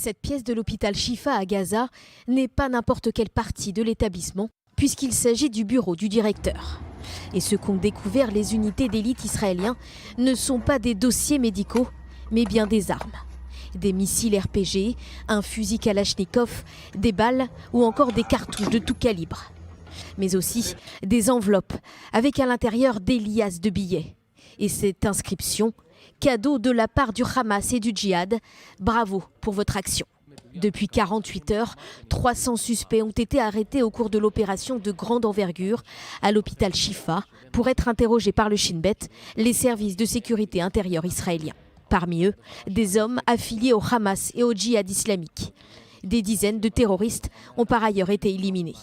Cette pièce de l'hôpital Shifa à Gaza n'est pas n'importe quelle partie de l'établissement, puisqu'il s'agit du bureau du directeur. Et ce qu'ont découvert les unités d'élite israéliens ne sont pas des dossiers médicaux, mais bien des armes. Des missiles RPG, un fusil Kalachnikov, des balles ou encore des cartouches de tout calibre. Mais aussi des enveloppes avec à l'intérieur des liasses de billets. Et cette inscription, cadeau de la part du Hamas et du djihad, bravo pour votre action. Depuis 48 heures, 300 suspects ont été arrêtés au cours de l'opération de grande envergure à l'hôpital Shifa pour être interrogés par le Shin Bet, les services de sécurité intérieure israéliens. Parmi eux, des hommes affiliés au Hamas et au djihad islamique. Des dizaines de terroristes ont par ailleurs été éliminés.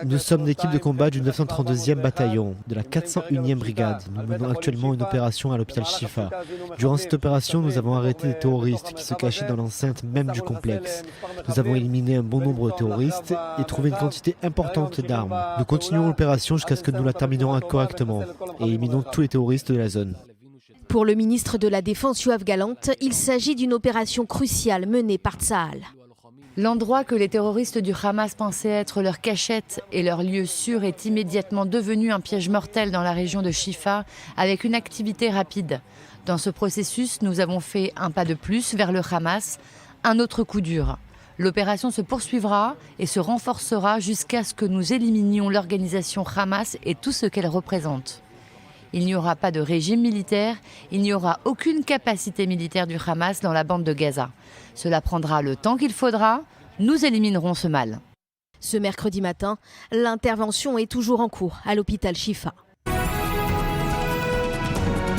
Nous sommes l'équipe de combat du 932e bataillon, de la 401e brigade. Nous menons actuellement une opération à l'hôpital Shifa. Durant cette opération, nous avons arrêté des terroristes qui se cachaient dans l'enceinte même du complexe. Nous avons éliminé un bon nombre de terroristes et trouvé une quantité importante d'armes. Nous continuons l'opération jusqu'à ce que nous la terminions correctement et éliminons tous les terroristes de la zone. Pour le ministre de la Défense Yoav Gallant, il s'agit d'une opération cruciale menée par Tsahal. L'endroit que les terroristes du Hamas pensaient être leur cachette et leur lieu sûr est immédiatement devenu un piège mortel dans la région de Shifa avec une activité rapide. Dans ce processus, nous avons fait un pas de plus vers le Hamas, un autre coup dur. L'opération se poursuivra et se renforcera jusqu'à ce que nous éliminions l'organisation Hamas et tout ce qu'elle représente. Il n'y aura pas de régime militaire, il n'y aura aucune capacité militaire du Hamas dans la bande de Gaza. Cela prendra le temps qu'il faudra, nous éliminerons ce mal. Ce mercredi matin, l'intervention est toujours en cours à l'hôpital Shifa.